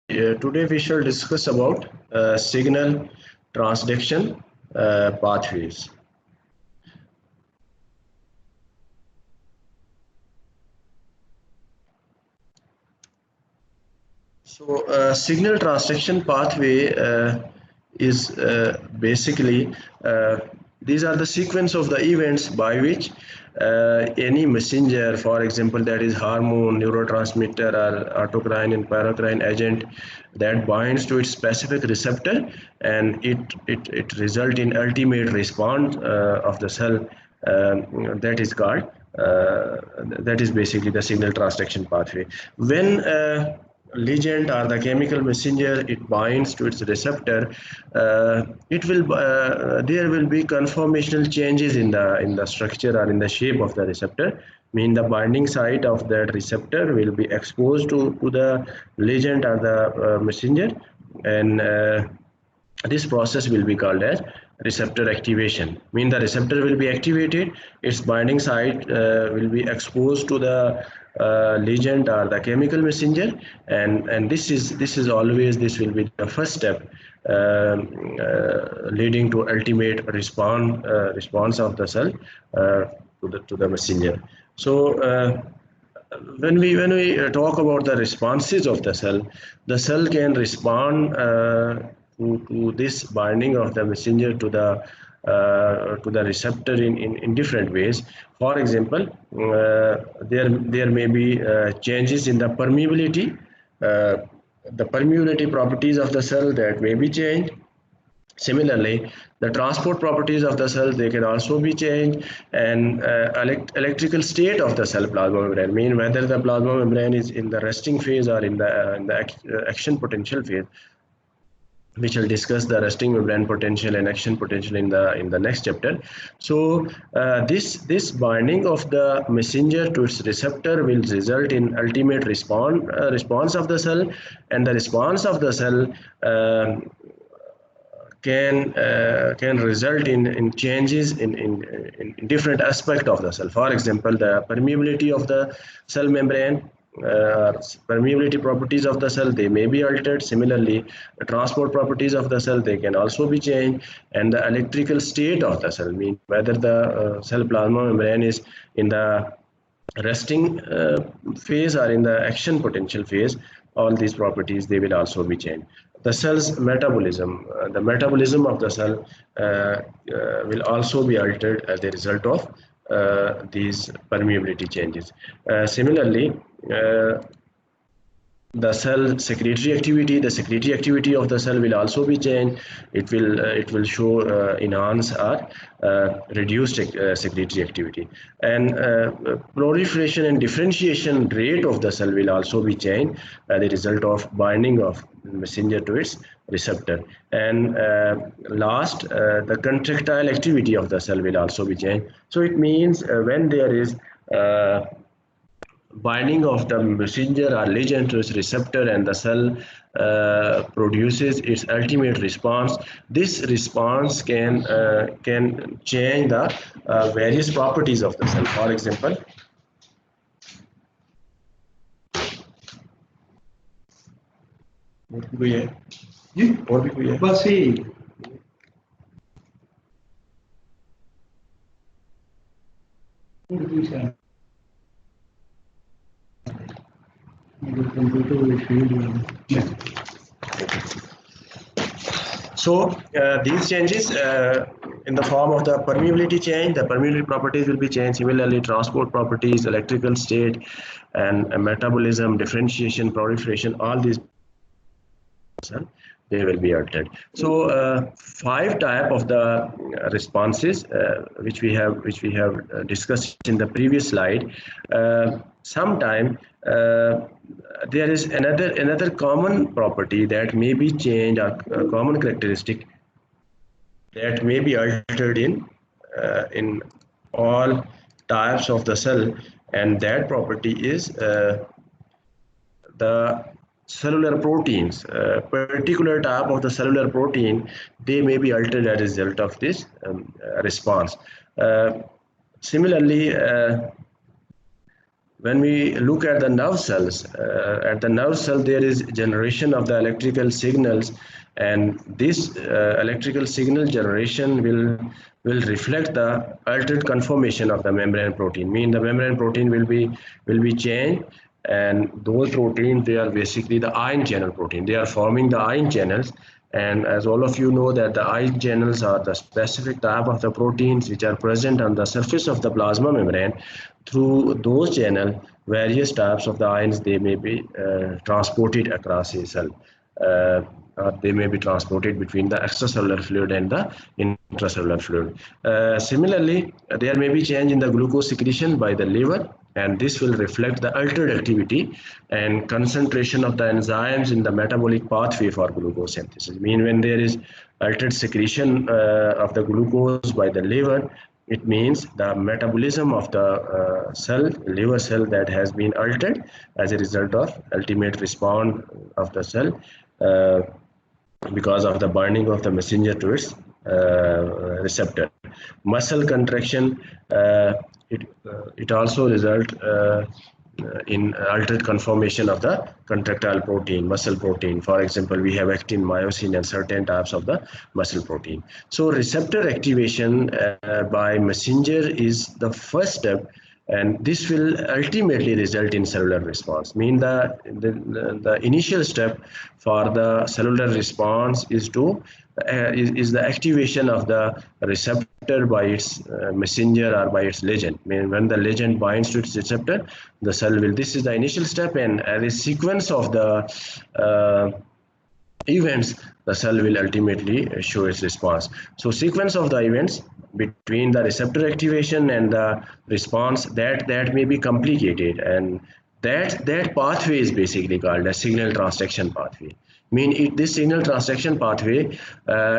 Today we shall discuss about signal transduction pathways. So, signal transduction pathway is basically these are the sequence of the events by which any messenger, for example, that is hormone, neurotransmitter, or autocrine and paracrine agent that binds to its specific receptor, and it result in ultimate response of the cell. That is called that is basically the signal transduction pathway. When ligand or the chemical messenger it binds to its receptor, there will be conformational changes in the structure or in the shape of the receptor. Mean the binding site of that receptor will be exposed to the ligand or the messenger, and this process will be called as receptor activation. Mean the receptor will be activated, its binding site will be exposed to the ligand or the chemical messenger, and this will be the first step leading to ultimate response of the cell to the messenger. So when we talk about the responses of the cell can respond to this binding of the messenger to the receptor in different ways. For example, there may be changes in the permeability, properties of the cell that may be changed. Similarly, the transport properties of the cell, they can also be changed, and electrical state of the cell plasma membrane, mean whether the plasma membrane is in the resting phase or in the action potential phase. We shall discuss the resting membrane potential and action potential in the next chapter. So this binding of the messenger to its receptor will result in ultimate response of the cell, and the response of the cell can result in changes in different aspects of the cell. For example, the permeability of the cell membrane, permeability properties of the cell, they may be altered. Similarly, the transport properties of the cell, they can also be changed, and the electrical state of the cell, mean whether the cell plasma membrane is in the resting phase or in the action potential phase, all these properties, they will also be changed. The cell's metabolism, the metabolism of the cell will also be altered as a result of these permeability changes. Similarly, the cell secretory activity of the cell will also be changed. It will show enhanced or reduced secretory activity, and proliferation and differentiation rate of the cell will also be changed as a result of binding of messenger to its receptor. And last, the contractile activity of the cell will also be changed. So it means when there is binding of the messenger or ligand to its receptor, and the cell produces its ultimate response. This response can change the various properties of the cell. For example, so these changes in the form of the permeability change, the permeability properties will be changed. Similarly, transport properties, electrical state, and metabolism, differentiation, proliferation, all these they will be altered. So 5 type of the responses which we have discussed in the previous slide. Sometime there is another common property that may be changed, or common characteristic that may be altered in all types of the cell, and that property is the cellular proteins. Particular type of the cellular protein, they may be altered as a result of this response. Similarly, when we look at the nerve cells, at the nerve cell there is generation of the electrical signals, and this electrical signal generation will reflect the altered conformation of the membrane protein. Mean the membrane protein will be changed, and those proteins, they are basically the ion channel protein. They are forming the ion channels, and as all of you know that the ion channels are the specific type of the proteins which are present on the surface of the plasma membrane. Through those channels, various types of the ions, they may be transported across a cell. Or they may be transported between the extracellular fluid and the intracellular fluid. Similarly, there may be change in the glucose secretion by the liver, and this will reflect the altered activity and concentration of the enzymes in the metabolic pathway for glucose synthesis. I mean, when there is altered secretion of the glucose by the liver, it means the metabolism of the liver cell, that has been altered as a result of ultimate response of the cell, because of the binding of the messenger to its receptor. Muscle contraction, it also result in altered conformation of the contractile protein, muscle protein. For example, we have actin, myosin, and certain types of the muscle protein. So receptor activation by messenger is the first step, and this will ultimately result in cellular response. Mean the initial step for the cellular response is to is the activation of the receptor by its messenger or by its ligand. I mean, when the ligand binds to its receptor, the cell will. This is the initial step, and as a sequence of the events, the cell will ultimately show its response. So sequence of the events between the receptor activation and the response, that may be complicated, and that pathway is basically called a signal transduction pathway. This signal transduction pathway,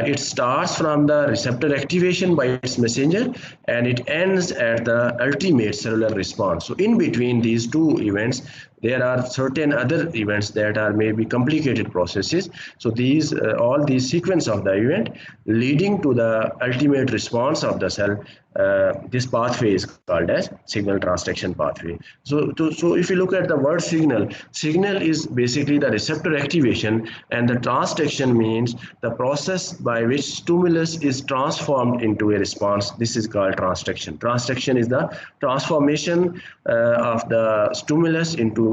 it starts from the receptor activation by its messenger, and it ends at the ultimate cellular response. So in between these two events, there are certain other events that are maybe complicated processes. So these all these sequence of the event leading to the ultimate response of the cell, this pathway is called as signal transduction pathway. So if you look at the word signal is basically the receptor activation, and the transduction means the process by which stimulus is transformed into a response. This is called transduction. Transduction is the transformation of the stimulus into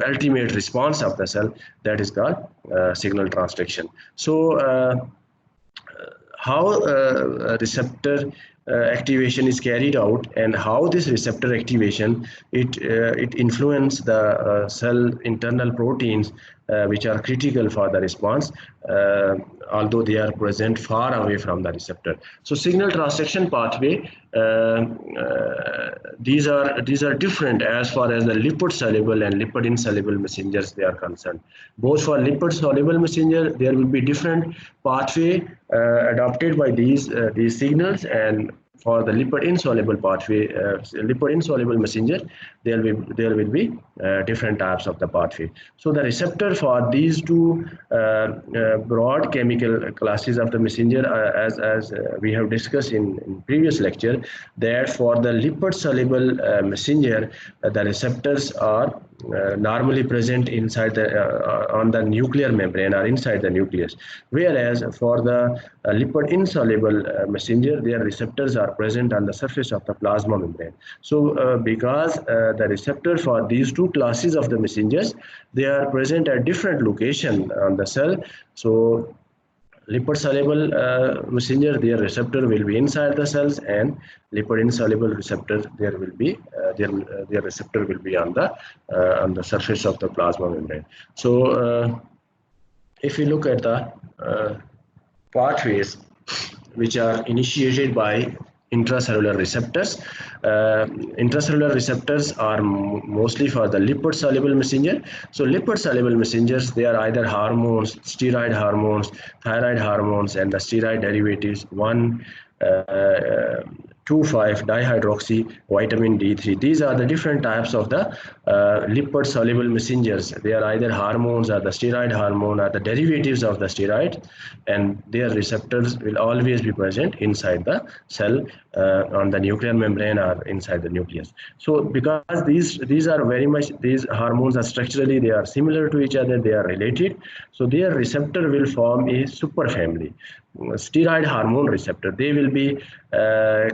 ultimate response of the cell. That is called signal transduction. So how receptor activation is carried out, and how this receptor activation it influences the cell internal proteins which are critical for the response, although they are present far away from the receptor. So signal transduction pathway, these are different as far as the lipid soluble and lipid insoluble messengers they are concerned. Both for lipid soluble messenger, there will be different pathway adopted by these signals, and for the lipid insoluble pathway, lipid insoluble messenger, there will be different types of the pathway. So the receptor for these two broad chemical classes of the messenger, as we have discussed in previous lecture, that for the lipid soluble messenger, the receptors are normally present inside the on the nuclear membrane or inside the nucleus, whereas for the lipid insoluble messenger, their receptors are present on the surface of the plasma membrane. So because the receptor for these two classes of the messengers, they are present at different location on the cell. So lipid soluble messenger, their receptor will be inside the cells, and lipid insoluble receptor, there will be their receptor will be on the surface of the plasma membrane. So if we look at the pathways which are initiated by intracellular receptors. Intracellular receptors are mostly for the lipid soluble messenger. So lipid soluble messengers, they are either hormones, steroid hormones, thyroid hormones, and the steroid derivatives 1, 2,5-dihydroxy vitamin D3. These are the different types of the lipid soluble messengers. They are either hormones or the steroid hormone or the derivatives of the steroid, and their receptors will always be present inside the cell on the nuclear membrane or inside the nucleus. So because these are very much, these hormones are structurally, they are similar to each other, they are related, so their receptor will form a superfamily. Steroid hormone receptor, they will be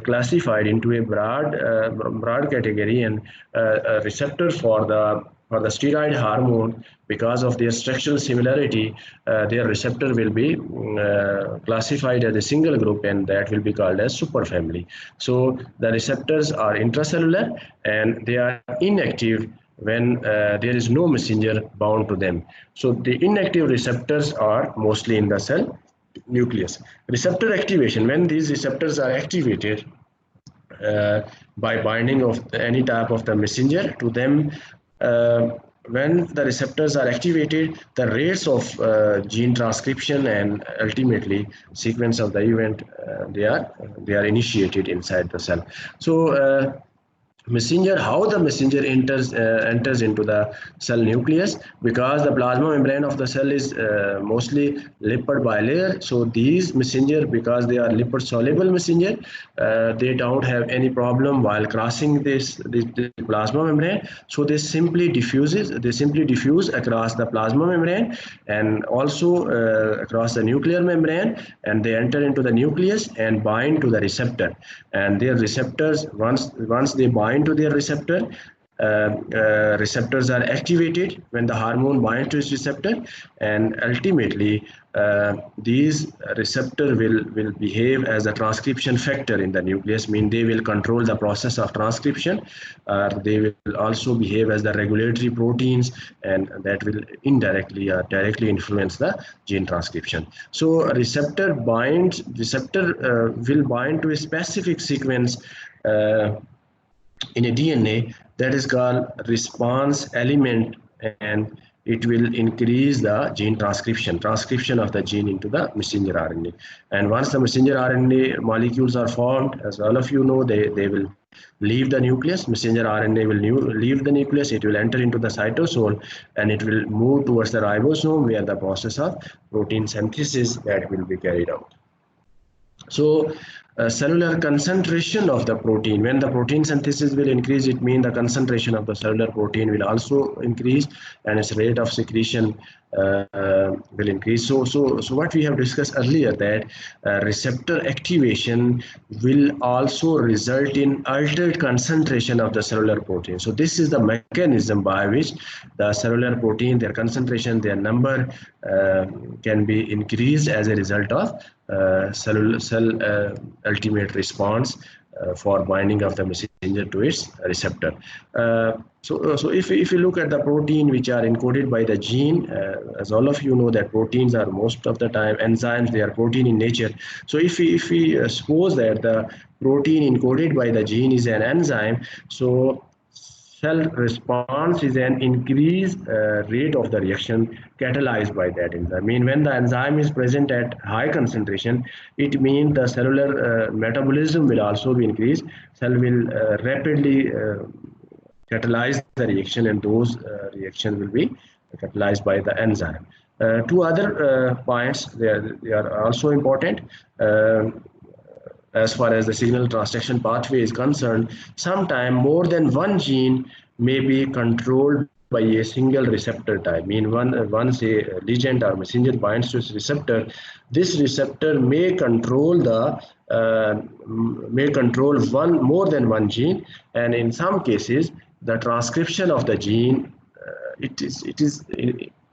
classified into a broad category, and a receptor for the steroid hormone, because of their structural similarity, their receptor will be classified as a single group, and that will be called as superfamily. So the receptors are intracellular and they are inactive when there is no messenger bound to them. So the inactive receptors are mostly in the cell nucleus. Receptor activation, when these receptors are activated by binding of any type of the messenger to them, when the receptors are activated, the rates of gene transcription and ultimately sequence of the event, they are initiated inside the cell. So messenger, how the messenger enters into the cell nucleus, because the plasma membrane of the cell is mostly lipid bilayer. So these messenger, because they are lipid soluble messenger, they don't have any problem while crossing this plasma membrane. So they simply diffuse across the plasma membrane and also across the nuclear membrane, and they enter into the nucleus and bind to the receptor. And their receptors, once they bind to their receptor, receptors are activated when the hormone binds to its receptor, and ultimately these receptor will behave as a transcription factor in the nucleus, mean they will control the process of transcription. They will also behave as the regulatory proteins, and that will indirectly or directly influence the gene transcription. So receptor will bind to a specific sequence in a DNA that is called response element, and it will increase the gene transcription of the gene into the messenger RNA. And once the messenger RNA molecules are formed, as all of you know, they will leave the nucleus. Messenger RNA will leave the nucleus, it will enter into the cytosol, and it will move towards the ribosome, where the process of protein synthesis that will be carried out. So cellular concentration of the protein, when the protein synthesis will increase, it means the concentration of the cellular protein will also increase, and its rate of secretion will increase. So what we have discussed earlier, that receptor activation will also result in altered concentration of the cellular protein. So this is the mechanism by which the cellular protein, their concentration, their number can be increased as a result of cell ultimate response for binding of the messenger to its receptor. So if you look at the protein which are encoded by the gene, as all of you know that proteins are most of the time enzymes, they are protein in nature. So if we suppose that the protein encoded by the gene is an enzyme, so cell response is an increased rate of the reaction catalyzed by that enzyme. I mean, when the enzyme is present at high concentration, it means the cellular metabolism will also be increased. Cell will rapidly catalyze the reaction, and those reactions will be catalyzed by the enzyme. Two other points, they are also important. As far as the signal transduction pathway is concerned, sometimes more than one gene may be controlled by a single receptor type. Mean once a ligand or messenger binds to its receptor, this receptor may control more than one gene, and in some cases, the transcription of the gene, it is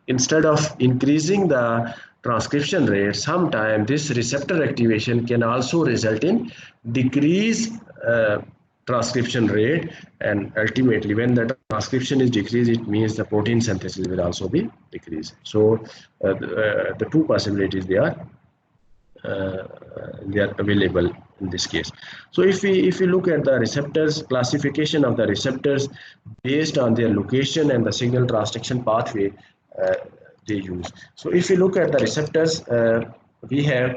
instead of increasing the transcription rate, sometimes this receptor activation can also result in decreased transcription rate, and ultimately when the transcription is decreased, it means the protein synthesis will also be decreased. So the two possibilities they are available in this case. So if we look at the receptors, classification of the receptors based on their location and the signal transduction pathway they use. So if you look at the receptors, we have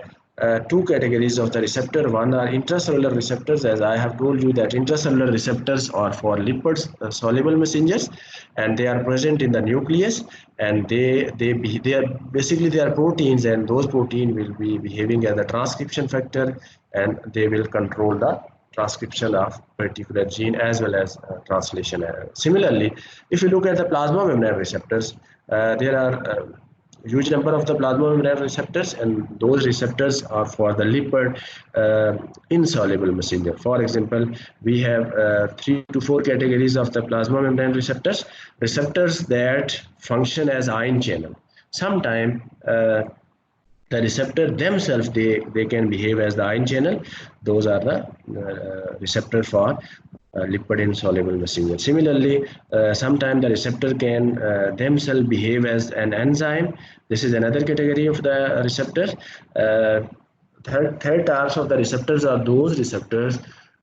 two categories of the receptor. One are intracellular receptors, as I have told you that intracellular receptors are for lipid soluble messengers, and they are present in the nucleus, and they are basically they are proteins, and those proteins will be behaving as a transcription factor, and they will control the transcription of particular gene as well as translation error. Similarly, if you look at the plasma membrane receptors, there are huge number of the plasma membrane receptors, and those receptors are for the lipid insoluble messenger. For example, we have 3 to 4 categories of the plasma membrane receptors. Receptors that function as ion channel. Sometimes the receptor themselves, they can behave as the ion channel. Those are the receptor for lipid insoluble messenger. Similarly, sometimes the receptor can themselves behave as an enzyme. This is another category of the receptor. Third types of the receptors are those receptors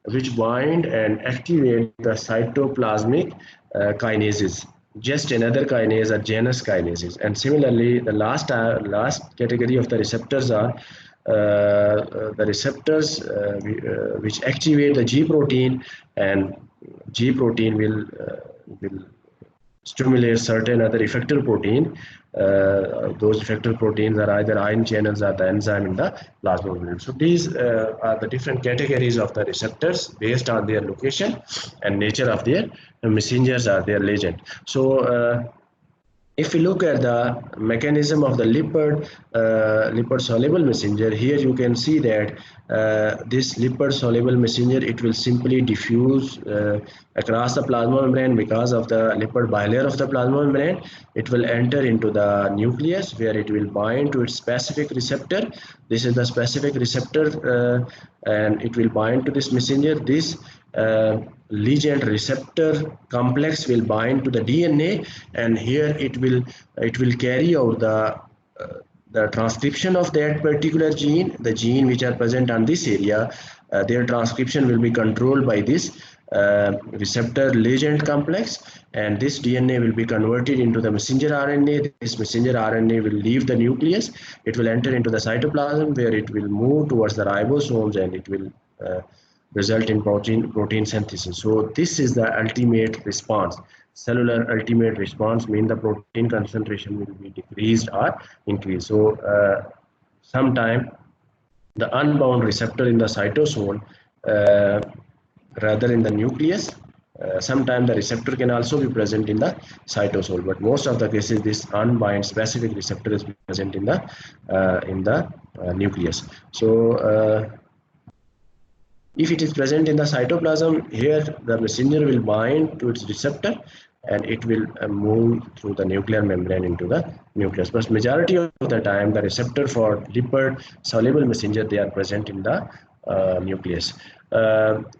which bind and activate the cytoplasmic kinases. Just another kinase, are genus kinases. And similarly, the last category of the receptors are the receptors which activate the G protein, and G protein will stimulate certain other effector protein. Those effector proteins are either ion channels or the enzyme in the plasma membrane. So these are the different categories of the receptors based on their location and nature of their messengers or their legend. So if we look at the mechanism of the lipid soluble messenger, here you can see that this lipid soluble messenger, it will simply diffuse across the plasma membrane. Because of the lipid bilayer of the plasma membrane, it will enter into the nucleus, where it will bind to its specific receptor. This is the specific receptor, and it will bind to this messenger. This ligand receptor complex will bind to the DNA, and here it will carry out the transcription of that particular gene. The gene which are present on this area, their transcription will be controlled by this receptor ligand complex, and this DNA will be converted into the messenger RNA. This messenger RNA will leave the nucleus. It will enter into the cytoplasm, where it will move towards the ribosomes, and it will result in protein synthesis. So this is the ultimate response. Cellular ultimate response means the protein concentration will be decreased or increased. So sometime the unbound receptor in the cytosol, rather in the nucleus. Sometimes the receptor can also be present in the cytosol, but most of the cases this unbind specific receptor is present in the nucleus. So if it is present in the cytoplasm, here the messenger will bind to its receptor, and it will move through the nuclear membrane into the nucleus. But majority of the time, the receptor for lipid soluble messenger, they are present in the nucleus.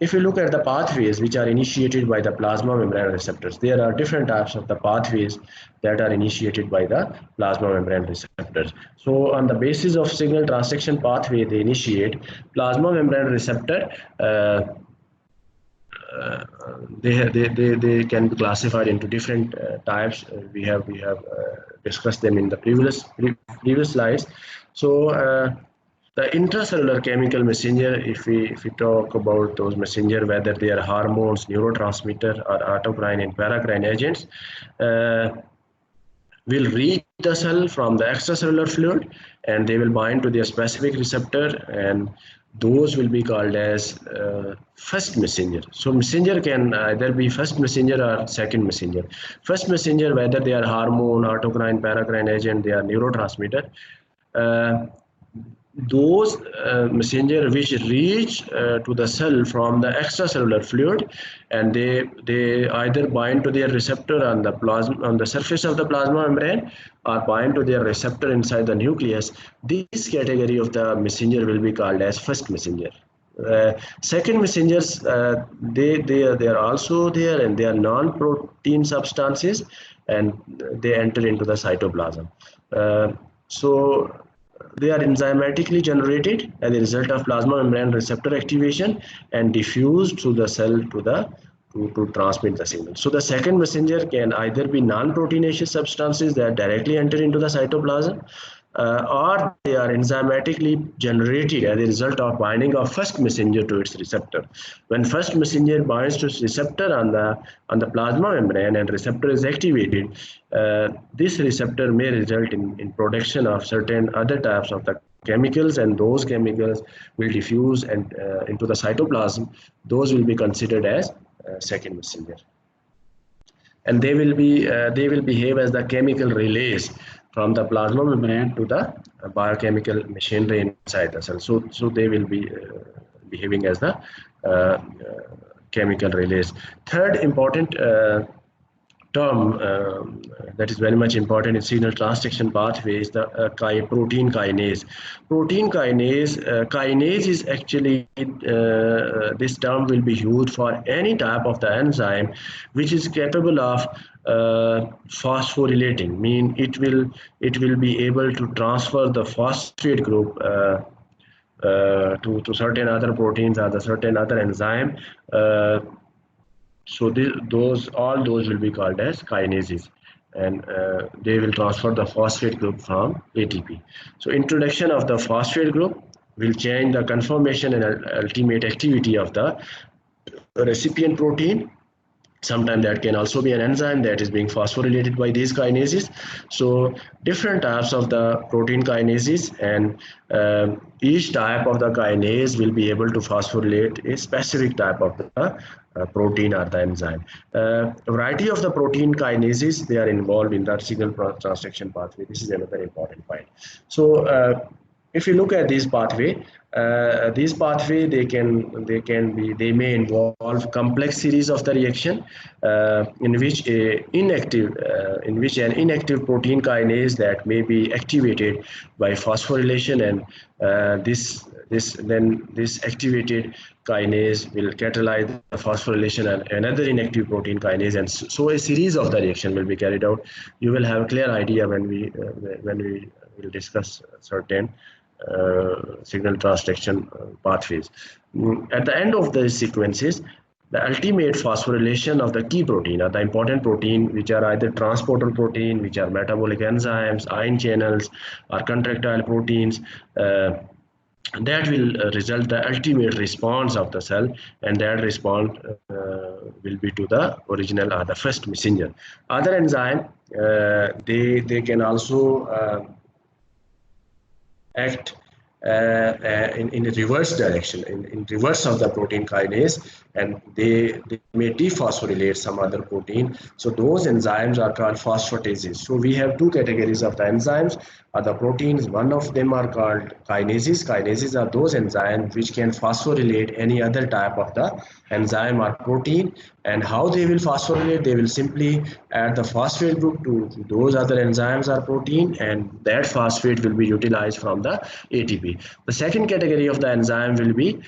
If you look at the pathways which are initiated by the plasma membrane receptors, there are different types of the pathways that are initiated by the plasma membrane receptors. So on the basis of signal transduction pathway, they initiate plasma membrane receptor. They can be classified into different types. We have discussed them in the previous slides. So the intracellular chemical messenger, if we talk about those messenger, whether they are hormones, neurotransmitter, or autocrine and paracrine agents, will reach the cell from the extracellular fluid, and they will bind to their specific receptor, and those will be called as first messenger. So messenger can either be first messenger or second messenger. First messenger, whether they are hormone, autocrine, paracrine agent, they are neurotransmitter. Those messenger which reach to the cell from the extracellular fluid, and they either bind to their receptor on the surface of the plasma membrane, or bind to their receptor inside the nucleus. This category of the messenger will be called as first messenger. Second messengers, they are also there, and they are non-protein substances, and they enter into the cytoplasm. So they are enzymatically generated as a result of plasma membrane receptor activation and diffused through the cell to transmit the signal. So the second messenger can either be non-proteinaceous substances that directly enter into the cytoplasm, or they are enzymatically generated as a result of binding of first messenger to its receptor. When first messenger binds to its receptor on the plasma membrane and receptor is activated, this receptor may result in production of certain other types of the chemicals, and those chemicals will diffuse and into the cytoplasm. Those will be considered as second messenger, and they will behave as the chemical relays from the plasma membrane to the biochemical machinery inside the cell. So they will be behaving as the chemical relays. Third important term that is very much important in signal transduction pathway is the protein kinase. Protein kinase, kinase is actually, this term will be used for any type of the enzyme which is capable of phosphorylating, mean it will be able to transfer the phosphate group to certain other proteins or the certain other enzyme. So all those will be called as kinases, and they will transfer the phosphate group from ATP. So introduction of the phosphate group will change the conformation and ultimate activity of the recipient protein. Sometimes that can also be an enzyme that is being phosphorylated by these kinases. So different types of the protein kinases, and each type of the kinase will be able to phosphorylate a specific type of the protein or the enzyme. A variety of the protein kinases, they are involved in the signal transduction pathway. This is another important point. So if you look at this pathway, they may involve complex series of the reaction in which an inactive protein kinase that may be activated by phosphorylation, and this activated kinase will catalyze the phosphorylation and another inactive protein kinase, and so a series of the reaction will be carried out. You will have a clear idea when we will discuss certain signal transduction pathways. At the end of the sequences, the ultimate phosphorylation of the key protein, or the important protein, which are either transporter protein, which are metabolic enzymes, ion channels, or contractile proteins, that will result the ultimate response of the cell, and that response will be to the original or the first messenger. Other enzyme, they can also act in a reverse direction, in reverse of the protein kinase, and they may dephosphorylate some other protein. So those enzymes are called phosphatases. So we have two categories of the enzymes or the proteins. One of them are called kinases. Kinases are those enzymes which can phosphorylate any other type of the enzyme or protein. And how they will phosphorylate? They will simply add the phosphate group to those other enzymes or protein, and that phosphate will be utilized from the ATP. The second category of the enzyme will be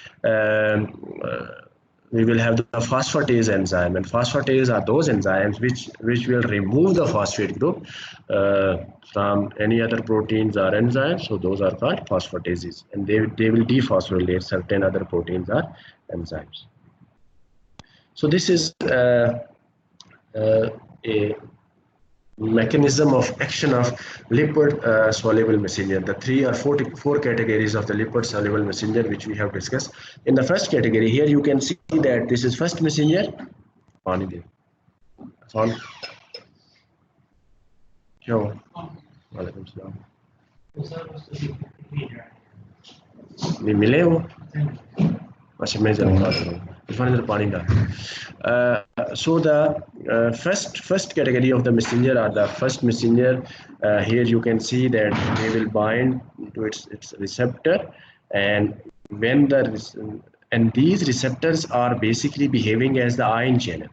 we will have the phosphatase enzyme, and phosphatase are those enzymes which will remove the phosphate group from any other proteins or enzymes. So those are called phosphatases, and they will dephosphorylate certain other proteins or enzymes. So this is a mechanism of action of lipid soluble messenger, the three or four categories of the lipid soluble messenger which we have discussed. In the first category, here you can see that this is first messenger. So the first category of the messenger are the first messenger. Here you can see that they will bind to its receptor, and these receptors are basically behaving as the ion channel.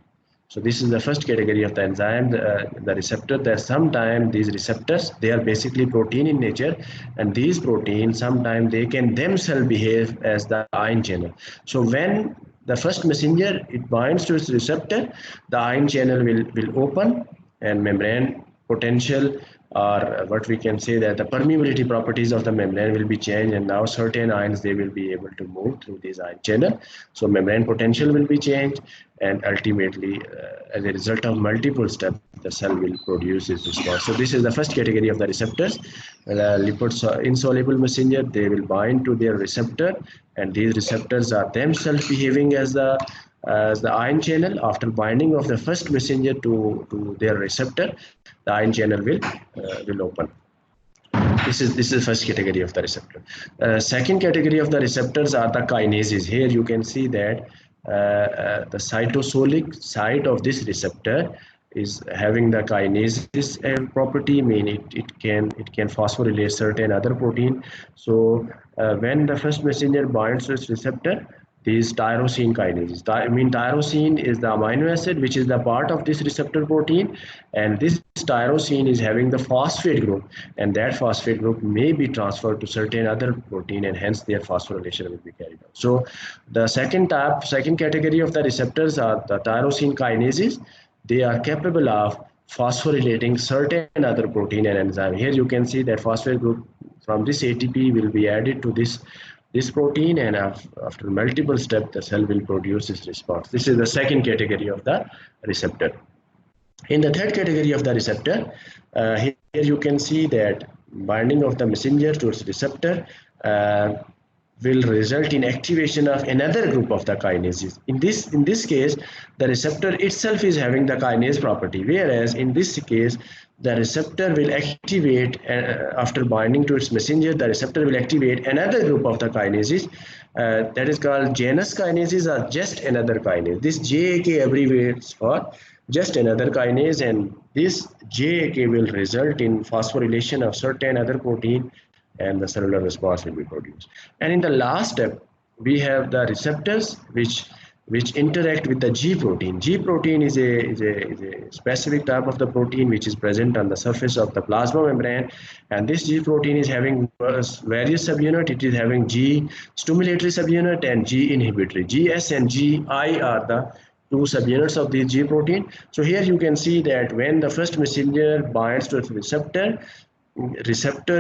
So this is the first category of the enzyme, the receptor. That sometimes these receptors, they are basically protein in nature, and these proteins sometimes they can themselves behave as the ion channel. So when the first messenger, it binds to its receptor, the ion channel will open, and membrane potential or what we can say that the permeability properties of the membrane will be changed, and now certain ions they will be able to move through this ion channel. So membrane potential will be changed, and ultimately as a result of multiple steps the cell will produce its response. So this is the first category of the receptors. The lipid insoluble messenger, they will bind to their receptor, and these receptors are themselves behaving as the ion channel. After binding of the first messenger to their receptor, the ion channel will open. This is first category of the receptor. Second category of the receptors are the kinases. Here you can see that the cytosolic site of this receptor is having the kinases property, meaning it can phosphorylate certain other protein. So when the first messenger binds to its receptor, these tyrosine kinases. Tyrosine is the amino acid which is the part of this receptor protein, and this tyrosine is having the phosphate group, and that phosphate group may be transferred to certain other protein, and hence their phosphorylation will be carried out. So the second category of the receptors are the tyrosine kinases. They are capable of phosphorylating certain other protein and enzyme. Here you can see that phosphate group from this ATP will be added to this protein, and after multiple steps the cell will produce this response. This is the second category of the receptor. In the third category of the receptor, here you can see that binding of the messenger to its receptor will result in activation of another group of the kinases. In this case, the receptor itself is having the kinase property, whereas in this case, the receptor will activate, after binding to its messenger, the receptor will activate another group of the kinases that is called Janus kinases, or just another kinase. This JAK abbreviates for just another kinase, and this JAK will result in phosphorylation of certain other protein, and the cellular response will be produced. And in the last step, we have the receptors which interact with the G protein. G protein is a specific type of the protein which is present on the surface of the plasma membrane, and this G protein is having various subunits. It is having G stimulatory subunit and G inhibitory. GS and GI are the two subunits of the G protein. So here you can see that when the first messenger binds to its receptor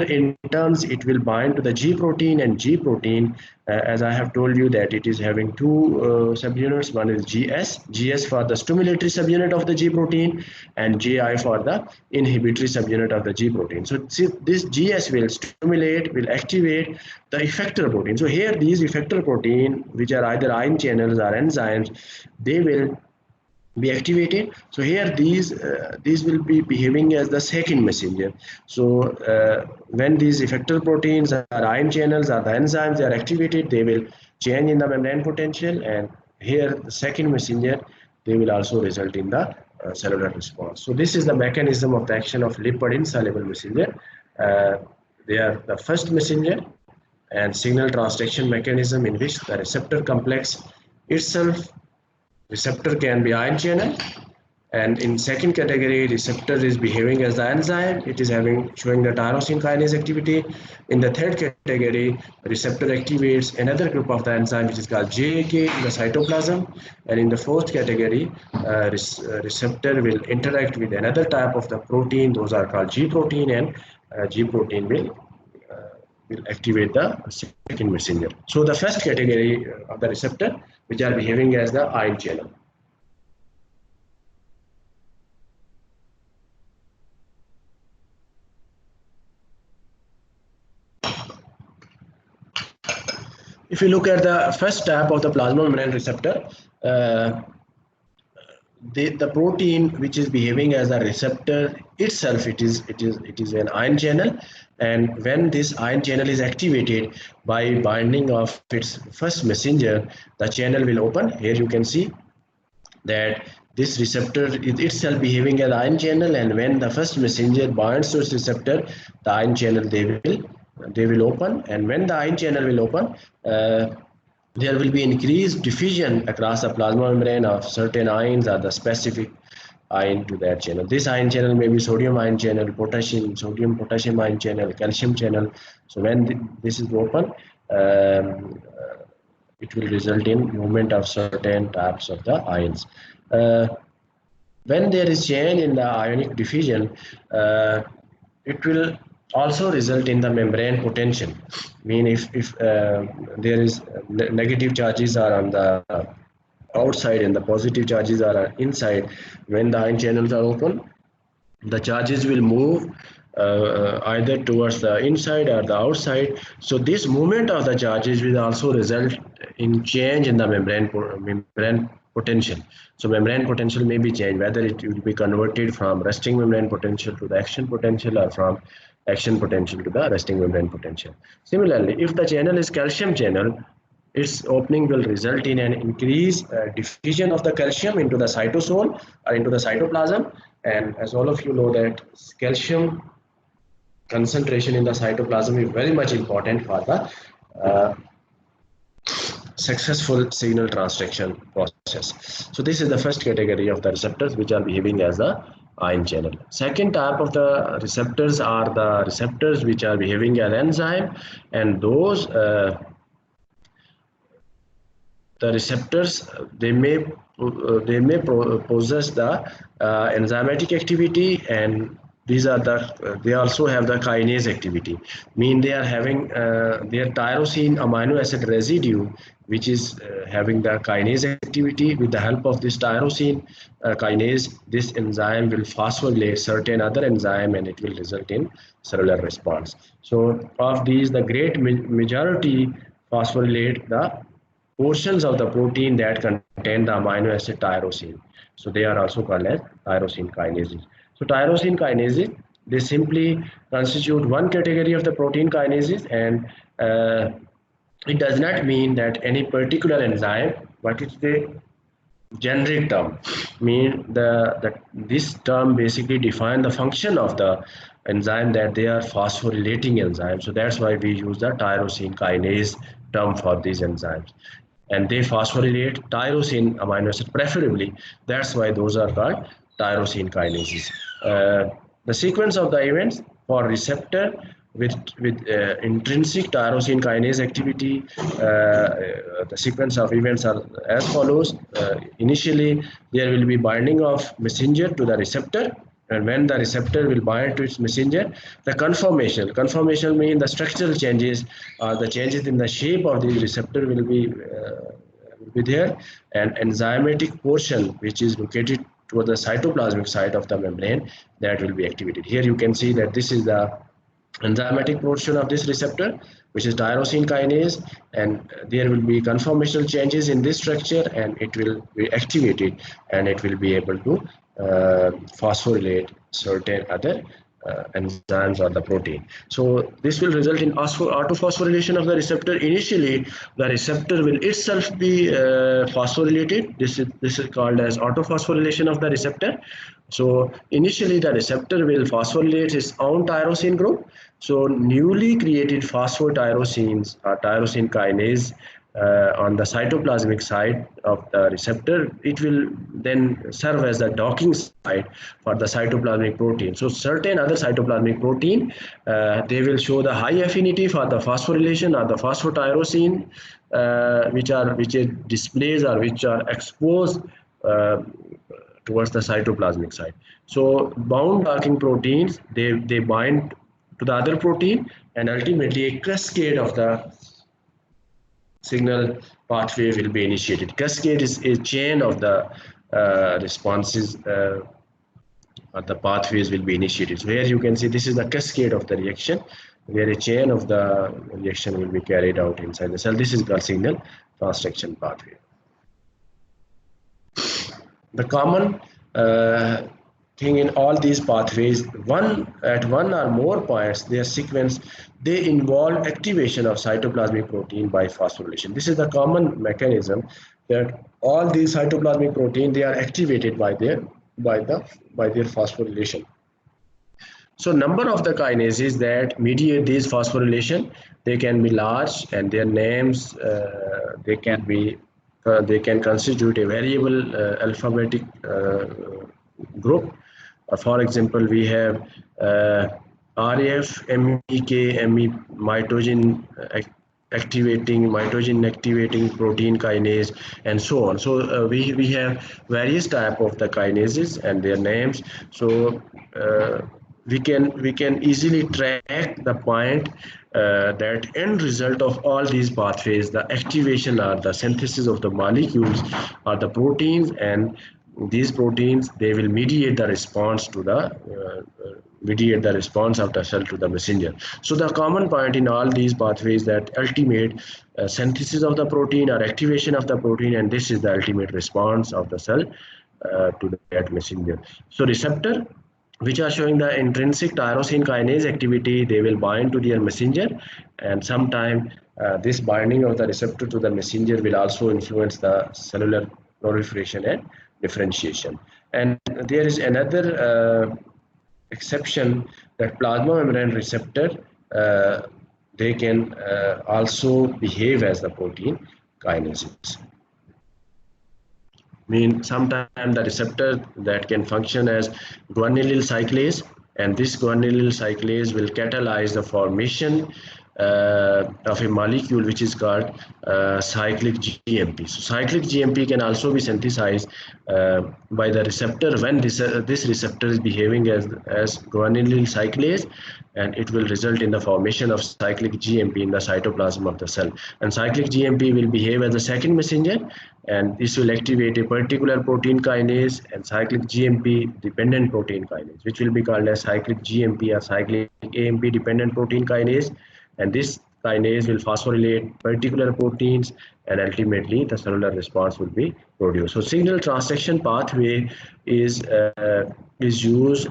in turns it will bind to the G protein, and G protein, as I have told you, that it is having two subunits. One is GS for the stimulatory subunit of the G protein, and GI for the inhibitory subunit of the G protein. So this GS will activate the effector protein. So here these effector protein, which are either ion channels or enzymes, they will be activated. So here these will be behaving as the second messenger. So when these effector proteins are ion channels or the enzymes, they are activated, they will change in the membrane potential, and here the second messenger, they will also result in the cellular response. So this is the mechanism of the action of lipid insoluble messenger. They are the first messenger, and signal transduction mechanism in which the receptor complex itself, receptor can be ion channel, and in second category, receptor is behaving as the enzyme. It is showing the tyrosine kinase activity. In the third category, receptor activates another group of the enzyme which is called JAK in the cytoplasm, and in the fourth category, receptor will interact with another type of the protein. Those are called G protein, and G protein will activate the second messenger. So the first category of the receptor, which are behaving as the ion channel. If you look at the first type of the plasma membrane receptor, the protein which is behaving as a receptor itself, it is an ion channel, and when this ion channel is activated by binding of its first messenger, the channel will open. Here you can see that this receptor is itself behaving as ion channel, and when the first messenger binds to its receptor, the ion channel they will open, and when the ion channel will open, there will be increased diffusion across the plasma membrane of certain ions or the specific ion to that channel. This ion channel may be sodium ion channel, sodium potassium ion channel, calcium channel. So when this is open, it will result in movement of certain types of the ions. When there is change in the ionic diffusion, it will also result in the membrane potential. Mean if there is negative charges are on the outside and the positive charges are inside, when the ion channels are open, the charges will move either towards the inside or the outside. So this movement of the charges will also result in change in the membrane potential. So membrane potential may be changed, whether it will be converted from resting membrane potential to the action potential, or from action potential to the resting membrane potential. Similarly, if the channel is calcium channel, its opening will result in an increased diffusion of the calcium into the cytosol or into the cytoplasm. And as all of you know that calcium concentration in the cytoplasm is very much important for the uh, successful signal transduction process. So this is the first category of the receptors which are behaving as the ion channel. Second type of the receptors are the receptors which are behaving as enzyme, and those the receptors possess the enzymatic activity, and these are the they also have the kinase activity. Mean they are having their tyrosine amino acid residue, which is having the kinase activity. With the help of this tyrosine kinase, this enzyme will phosphorylate certain other enzyme, and it will result in cellular response. So of these, the great majority phosphorylate the portions of the protein that contain the amino acid tyrosine. So they are also called as tyrosine kinases. So tyrosine kinases, they simply constitute one category of the protein kinases, and it does not mean that any particular enzyme, but it's the generic term. Mean this term basically define the function of the enzyme, that they are phosphorylating enzymes. So that's why we use the tyrosine kinase term for these enzymes, and they phosphorylate tyrosine amino acid preferably. That's why those are called tyrosine kinases. The sequence of the events for receptor with intrinsic tyrosine kinase activity, the sequence of events are as follows. Initially, there will be binding of messenger to the receptor, and when the receptor will bind to its messenger, the conformation means the structural changes, or the changes in the shape of the receptor will be there, and enzymatic portion which is located toward the cytoplasmic side of the membrane, that will be activated. Here you can see that this is the enzymatic portion of this receptor, which is tyrosine kinase, and there will be conformational changes in this structure, and it will be activated, and it will be able to phosphorylate certain other enzymes or the protein. So this will result in autophosphorylation of the receptor. Initially, the receptor will itself be phosphorylated. This is called as autophosphorylation of the receptor. So initially, the receptor will phosphorylate its own tyrosine group. So newly created phosphotyrosines or tyrosine kinase on the cytoplasmic side of the receptor, it will then serve as the docking site for the cytoplasmic protein. So certain other cytoplasmic protein, they will show the high affinity for the phosphorylation or the phosphotyrosine, which is displays or which are exposed towards the cytoplasmic side. So bound docking proteins, they bind to the other protein, and ultimately a cascade of the signal pathway will be initiated. Cascade is a chain of the responses, or the pathways will be initiated. So here you can see this is the cascade of the reaction, where a chain of the reaction will be carried out inside the cell. This is called signal transduction pathway. The common thing in all these pathways, at one or more points, their sequence, they involve activation of cytoplasmic protein by phosphorylation. This is the common mechanism, that all these cytoplasmic protein, they are activated by their phosphorylation. So number of the kinases that mediate these phosphorylation, they can be large, and their names, they can constitute a variable alphabetic group. For example, we have RAF, MEK, ME, mitogen activating protein kinase, and so on. So we have various type of the kinases and their names. So we can easily track the point that end result of all these pathways, the activation or the synthesis of the molecules or the proteins, and these proteins, they will mediate the response to the mediate the response of the cell to the messenger. So the common point in all these pathways that ultimate synthesis of the protein or activation of the protein, and this is the ultimate response of the cell to that messenger. So receptor which are showing the intrinsic tyrosine kinase activity, they will bind to their messenger, and sometime this binding of the receptor to the messenger will also influence the cellular proliferation and differentiation. And there is another exception, that plasma membrane receptor, uh, they can also behave as the protein kinases. Mean sometimes the receptor that can function as guanylyl cyclase, and this guanylyl cyclase will catalyze the formation of a molecule which is called cyclic GMP. So cyclic GMP can also be synthesized by the receptor when this receptor is behaving as guanylyl cyclase, and it will result in the formation of cyclic GMP in the cytoplasm of the cell. And cyclic GMP will behave as a second messenger, and this will activate a particular protein kinase and cyclic GMP dependent protein kinase, which will be called as cyclic GMP or cyclic AMP dependent protein kinase. And this kinase will phosphorylate particular proteins, and ultimately the cellular response will be produced. So signal transduction pathway is used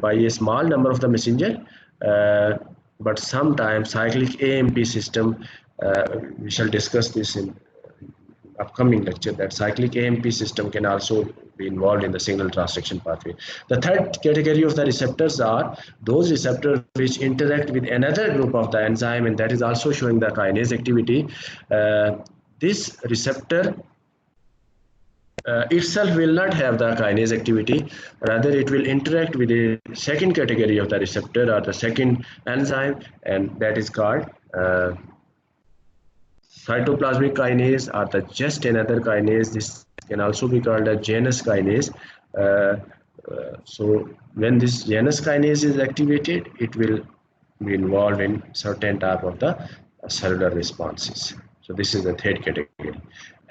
by a small number of the messenger, but sometimes cyclic AMP system, we shall discuss this in upcoming lecture, that cyclic AMP system can also be involved in the signal transduction pathway. The third category of the receptors are those receptors which interact with another group of the enzyme, and that is also showing the kinase activity. This receptor itself will not have the kinase activity, rather it will interact with a second category of the receptor or the second enzyme, and that is called cytoplasmic kinase, or the just another kinase. This can also be called a Janus kinase. So when this Janus kinase is activated, it will be involved in certain type of the cellular responses. So this is the third category.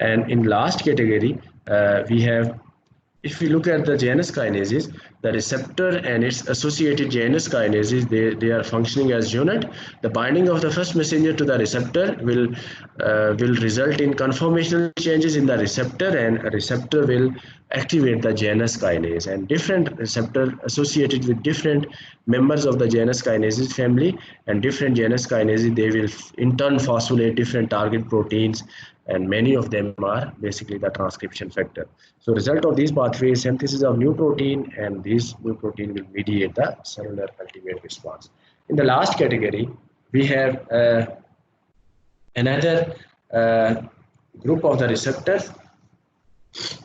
And in last category, we have, if we look at the Janus kinases, the receptor and its associated Janus kinases, they are functioning as unit. The binding of the first messenger to the receptor will result in conformational changes in the receptor, and a receptor will activate the Janus kinase. And different receptor associated with different members of the Janus kinases family, and different Janus kinases, they will in turn phosphorylate different target proteins, and many of them are basically the transcription factor. So result of these pathways, synthesis of new protein, and these new protein will mediate the cellular ultimate response. In the last category, we have another group of the receptors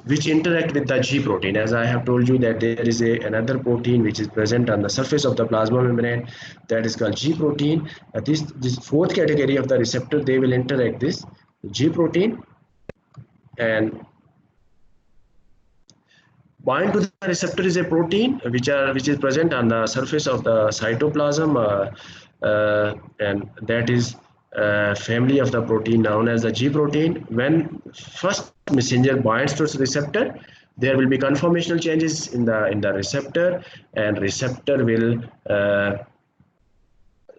which interact with the G protein. As I have told you that there is another protein which is present on the surface of the plasma membrane, that is called G protein. This fourth category of the receptor, they will interact this G protein and bind to the receptor is a protein which is present on the surface of the cytoplasm, and that is family of the protein known as the G protein. When first messenger binds to the receptor, there will be conformational changes in the receptor, and receptor will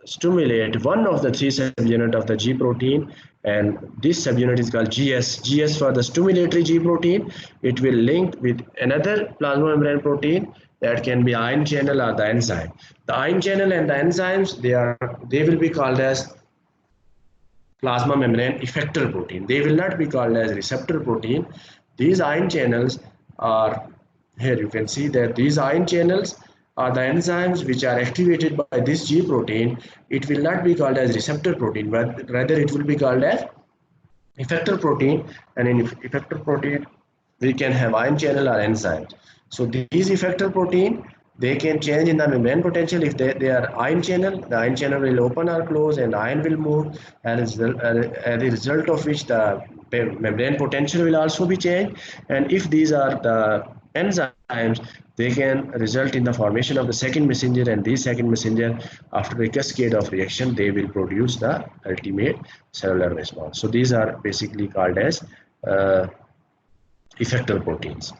stimulate one of the three subunit of the G protein, and this subunit is called GS for the stimulatory G protein. It will link with another plasma membrane protein that can be ion channel or the enzyme. The ion channel and the enzymes, they will be called as plasma membrane effector protein. They will not be called as receptor protein. These ion channels are, here you can see that these ion channels are the enzymes which are activated by this G protein. It will not be called as receptor protein, but rather it will be called as effector protein. And in effector protein, we can have ion channel or enzymes. So these effector protein, they can change in the membrane potential. If they are ion channel, the ion channel will open or close, and ion will move, and as a result of which the membrane potential will also be changed. And if these are the enzymes, they can result in the formation of the second messenger, and this second messenger, after a cascade of reaction, they will produce the ultimate cellular response. So these are basically called as effector proteins.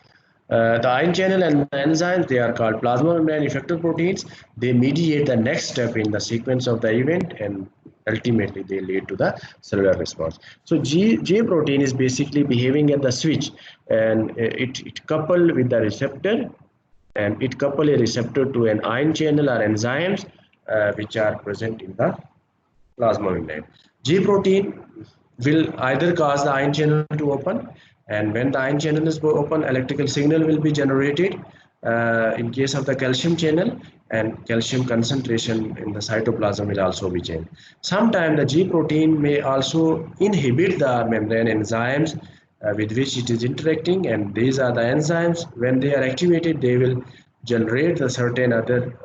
The ion channel and the enzymes, they are called plasma membrane effector proteins. They mediate the next step in the sequence of the event, and ultimately they lead to the cellular response. So G protein is basically behaving at the switch, and it coupled with the receptor, and it couple a receptor to an ion channel or enzymes which are present in the plasma membrane. G protein will either cause the ion channel to open, and when the ion channel is open, electrical signal will be generated in case of the calcium channel, and calcium concentration in the cytoplasm will also be changed. Sometimes the G protein may also inhibit the membrane enzymes with which it is interacting, and these are the enzymes. When they are activated, they will generate the certain other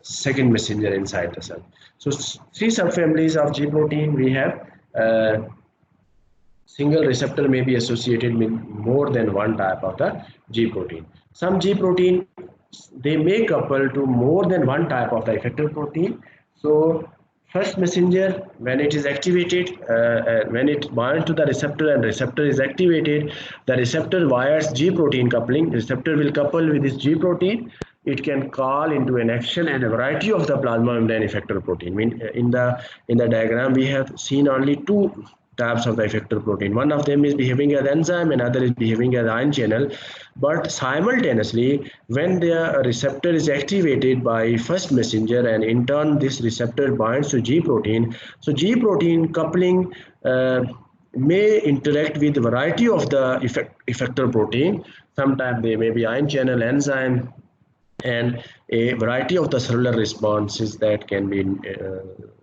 second messenger inside the cell. So three subfamilies of G protein we have. Single receptor may be associated with more than one type of the G protein. Some G protein, they may couple to more than one type of the effector protein. So first messenger, when it is activated, when it binds to the receptor and receptor is activated, the receptor wires G protein coupling. Receptor will couple with this G protein. It can call into an action and a variety of the plasma membrane effector protein. I mean, in the diagram we have seen only two types of the effector protein. One of them is behaving as enzyme, another is behaving as ion channel. But simultaneously, when the receptor is activated by first messenger, and in turn this receptor binds to G protein, so G protein coupling may interact with a variety of the effector protein. Sometimes they may be ion channel, enzyme, and a variety of the cellular responses that can be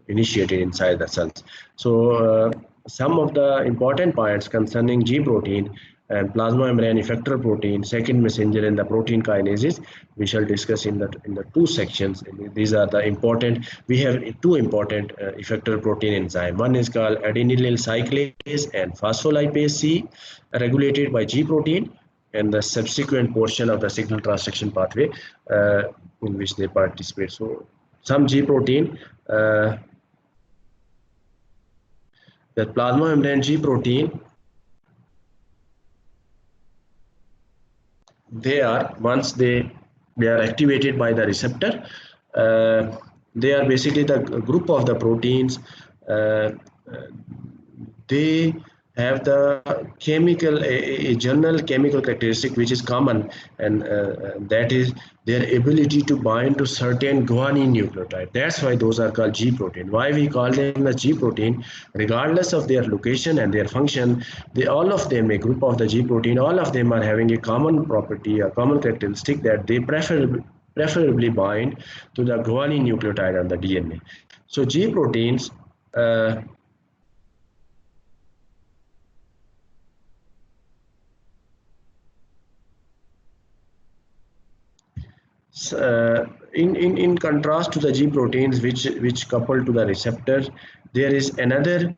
initiated inside the cells. So some of the important points concerning G protein and plasma membrane effector protein, second messenger, and the protein kinases, we shall discuss in the two sections. These are the important. We have two important effector protein enzyme. One is called adenylyl cyclase and phospholipase C, regulated by G protein, and the subsequent portion of the signal transduction pathway in which they participate. So some G protein, the plasma membrane G protein, they are, once they are activated by the receptor, they are basically the group of the proteins. They have the chemical, a general chemical characteristic which is common, and that is their ability to bind to certain guanine nucleotide. That's why those are called G protein. Why we call them the G protein? Regardless of their location and their function, they all of them, a group of the G protein, all of them are having a common property, a common characteristic, that they preferably bind to the guanine nucleotide on the DNA. So G proteins in contrast to the G proteins which couple to the receptors, there is another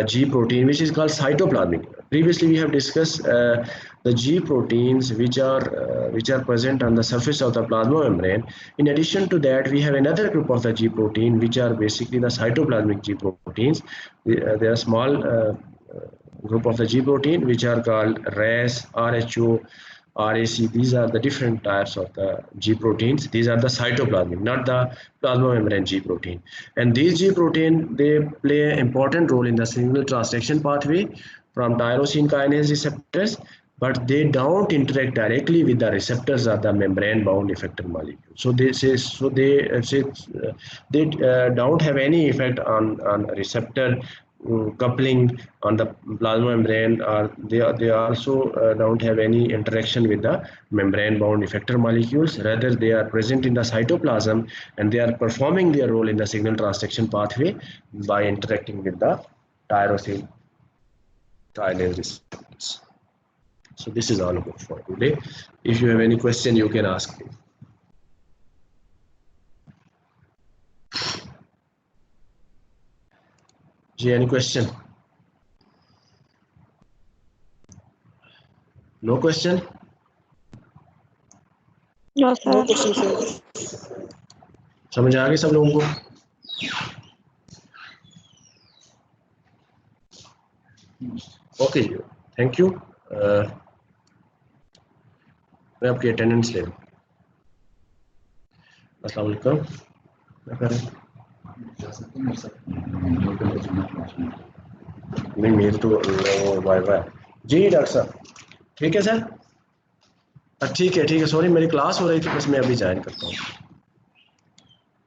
G protein which is called cytoplasmic. Previously we have discussed the G proteins which are present on the surface of the plasma membrane. In addition to that, we have another group of the G protein which are basically the cytoplasmic G proteins. They are small group of the G protein which are called RAS, RHO, RAC. These are the different types of the G proteins. These are the cytoplasmic, not the plasma membrane G protein. And these G protein, they play an important role in the signal transduction pathway from tyrosine kinase receptors, but they don't interact directly with the receptors or the membrane-bound effector molecule. So they don't have any effect on receptor coupling on the plasma membrane, or they also don't have any interaction with the membrane bound effector molecules. Rather, they are present in the cytoplasm, and they are performing their role in the signal transduction pathway by interacting with the tyrosine kinase receptors. So this is all about for today. If you have any question, you can ask me. Any question? No question? No sir. समझ आ गई सब लोगों को? Okay ji, thank you. मैं आपकी attendance ले लूँ। अस्सलाम वालेकुम। क्या करें? नहीं मेरी तो वाई वाई जी डॉक्टर साहब। ठीक है सर, ठीक है सॉरी मेरी क्लास हो रही थी, बस मैं अभी ज्वाइन करता हूँ।